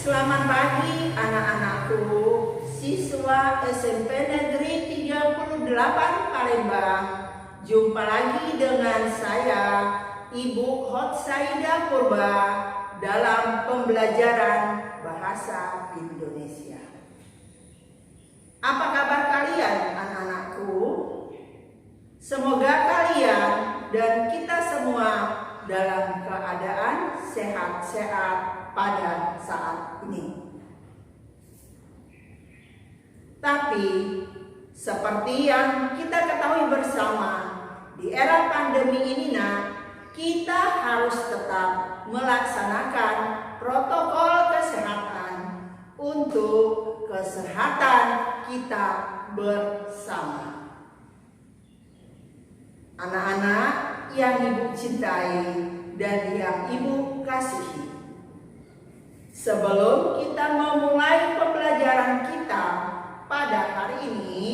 Selamat pagi anak-anakku, siswa SMP Negeri 38 Palembang. Jumpa lagi dengan saya, Ibu Hotsaida Purba, dalam pembelajaran bahasa Indonesia. Apa kabar kalian anak-anakku? Semoga kalian dan kita semua dalam keadaan sehat-sehat pada saat ini. Tapi seperti yang kita ketahui bersama, di era pandemi ini kita harus tetap melaksanakan protokol kesehatan untuk kesehatan kita bersama. Anak-anak yang Ibu cintai dan yang Ibu kasihi, sebelum kita memulai pembelajaran kita pada hari ini,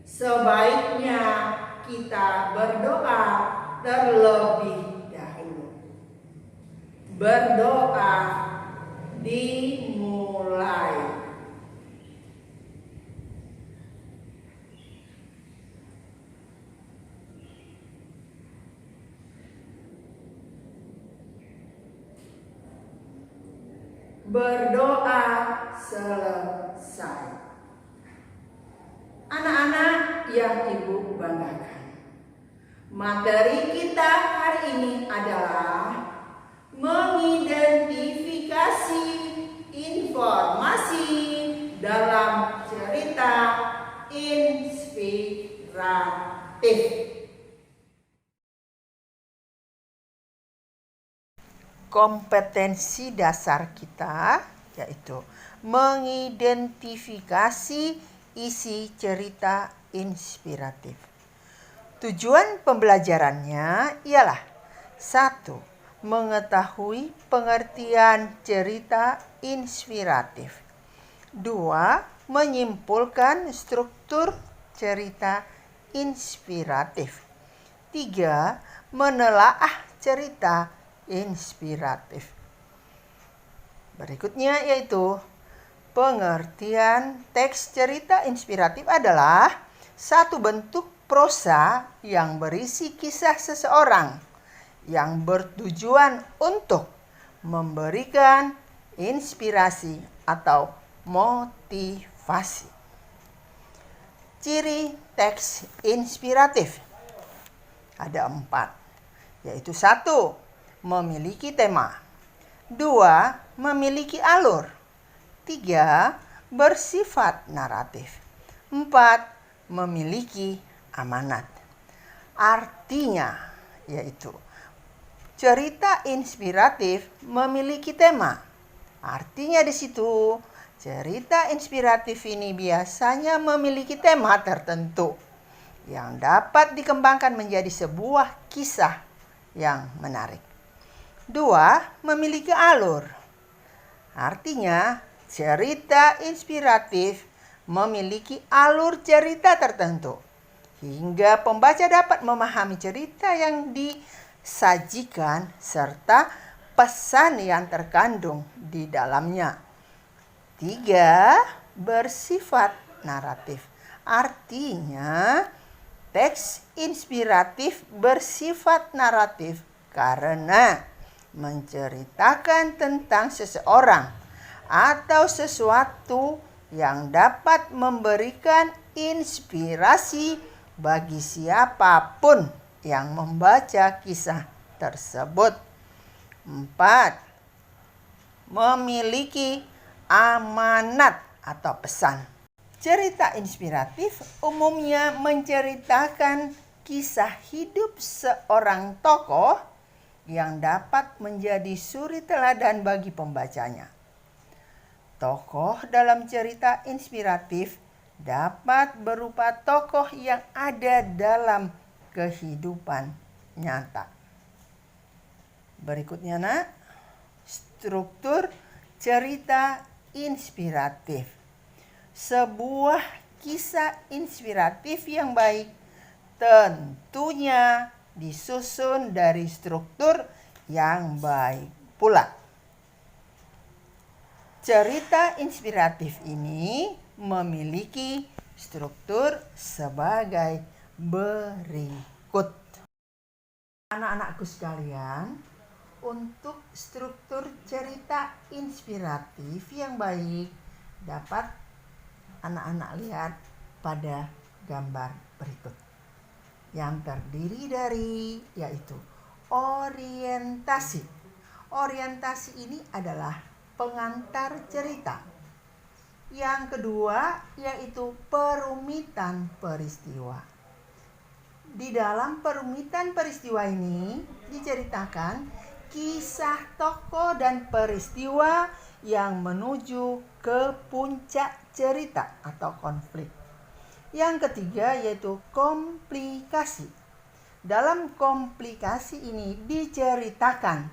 sebaiknya kita berdoa terlebih dahulu. Berdoa dimulai. Berdoa selesai. Anak-anak yang Ibu banggakan, materi kita hari ini adalah mengidentifikasi informasi dalam cerita inspiratif. Kompetensi dasar kita yaitu mengidentifikasi isi cerita inspiratif. Tujuan pembelajarannya ialah 1. Mengetahui pengertian cerita inspiratif. 2. Menyimpulkan struktur cerita inspiratif. 3. Menelaah cerita inspiratif. Berikutnya yaitu pengertian teks cerita inspiratif adalah satu bentuk prosa yang berisi kisah seseorang yang bertujuan untuk memberikan inspirasi atau motivasi. Ciri teks inspiratif ada 4, yaitu 1. Memiliki tema. 2. Memiliki alur. 3. Bersifat naratif. 4. Memiliki amanat. Artinya yaitu cerita inspiratif memiliki tema. Artinya di situ cerita inspiratif ini biasanya memiliki tema tertentu yang dapat dikembangkan menjadi sebuah kisah yang menarik. 2. Memiliki alur. Artinya, cerita inspiratif memiliki alur cerita tertentu hingga pembaca dapat memahami cerita yang disajikan serta pesan yang terkandung di dalamnya. 3. Bersifat naratif. Artinya, teks inspiratif bersifat naratif karena menceritakan tentang seseorang atau sesuatu yang dapat memberikan inspirasi bagi siapapun yang membaca kisah tersebut. 4. Memiliki amanat atau pesan. Cerita inspiratif umumnya menceritakan kisah hidup seorang tokoh yang dapat menjadi suri teladan bagi pembacanya. Tokoh dalam cerita inspiratif dapat berupa tokoh yang ada dalam kehidupan nyata. Berikutnya struktur cerita inspiratif. Sebuah kisah inspiratif yang baik tentunya disusun dari struktur yang baik pula. Cerita inspiratif ini memiliki struktur sebagai berikut. Anak-anakku sekalian, untuk struktur cerita inspiratif yang baik dapat anak-anak lihat pada gambar berikut yang terdiri dari yaitu orientasi. Orientasi ini adalah pengantar cerita. Yang kedua yaitu perumitan peristiwa. Di dalam perumitan peristiwa ini diceritakan kisah tokoh dan peristiwa yang menuju ke puncak cerita atau konflik. Yang ketiga yaitu komplikasi. Dalam komplikasi ini diceritakan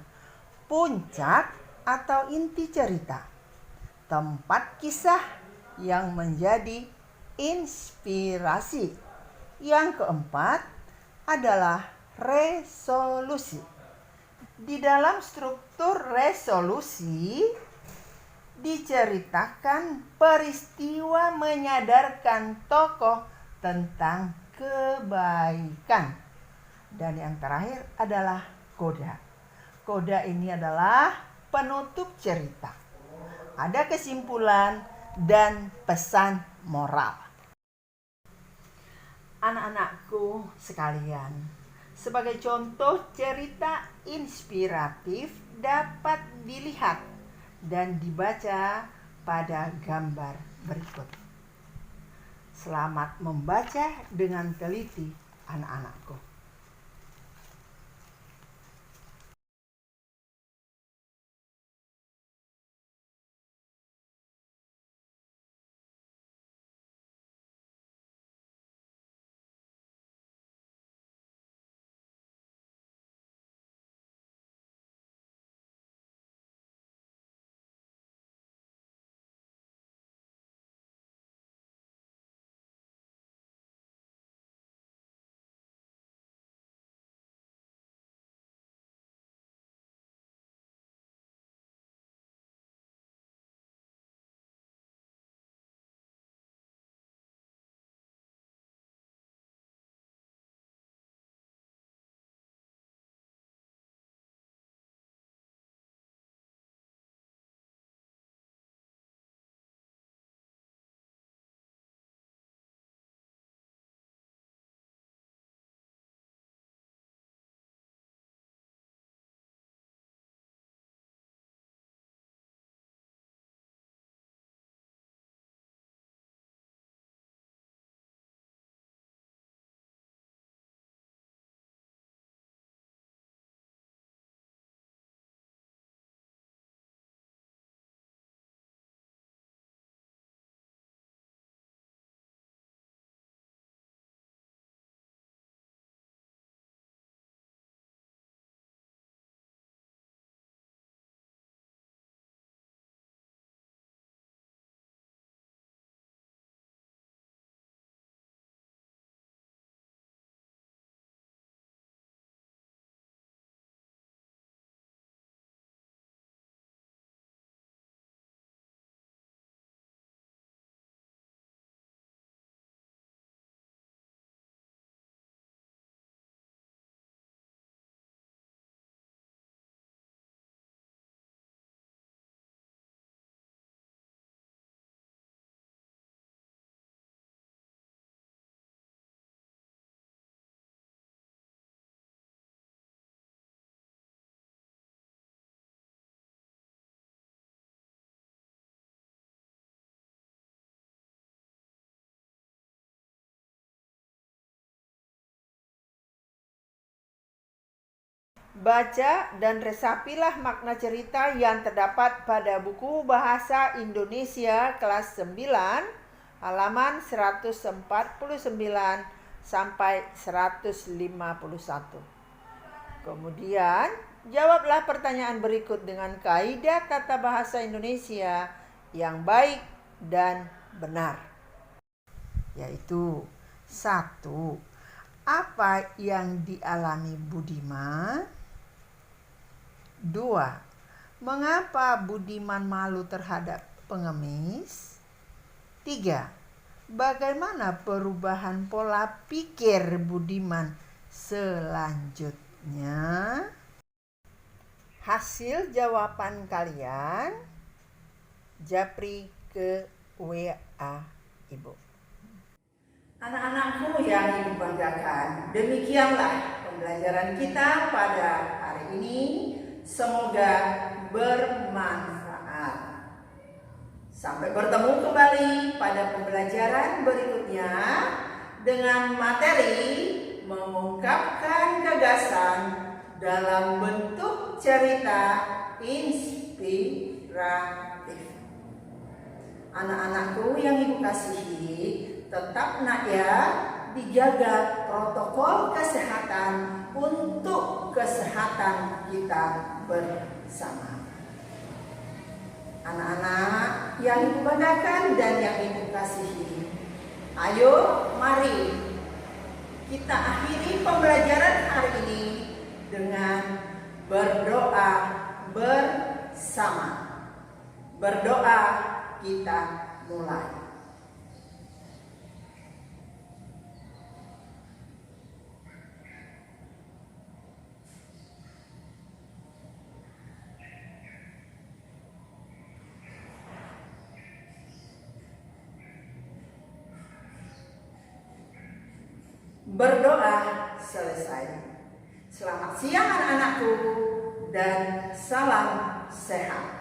puncak atau inti cerita, tempat kisah yang menjadi inspirasi. Yang keempat adalah resolusi. Di dalam struktur resolusi diceritakan peristiwa menyadarkan tokoh tentang kebaikan. Dan yang terakhir adalah coda. Coda ini adalah penutup cerita. Ada kesimpulan dan pesan moral. Anak-anakku sekalian, sebagai contoh cerita inspiratif dapat dilihat dan dibaca pada gambar berikut. Selamat membaca dengan teliti, anak-anakku. Baca dan resapilah makna cerita yang terdapat pada buku Bahasa Indonesia kelas 9 halaman 149 sampai 151. Kemudian jawablah pertanyaan berikut dengan kaidah tata bahasa Indonesia yang baik dan benar. Yaitu 1. Apa yang dialami Budiman? 2. Mengapa Budiman malu terhadap pengemis? 3. Bagaimana perubahan pola pikir Budiman selanjutnya? Hasil jawaban kalian japri ke WA Ibu. Anak-anakku yang Ibu banggakan, demikianlah pembelajaran kita pada hari ini. Semoga bermanfaat. Sampai bertemu kembali pada pembelajaran berikutnya dengan materi mengungkapkan gagasan dalam bentuk cerita inspiratif. Anak-anakku yang Ibu kasihi, tetap nak ya, dijaga protokol kesehatan untuk kesehatan kita bersama. Anak-anak yang Ibu banggakan dan yang Ibu kasihi, ayo mari kita akhiri pembelajaran hari ini dengan berdoa bersama. Berdoa kita mulai. Berdoa selesai. Selamat siang anak-anakku dan salam sehat.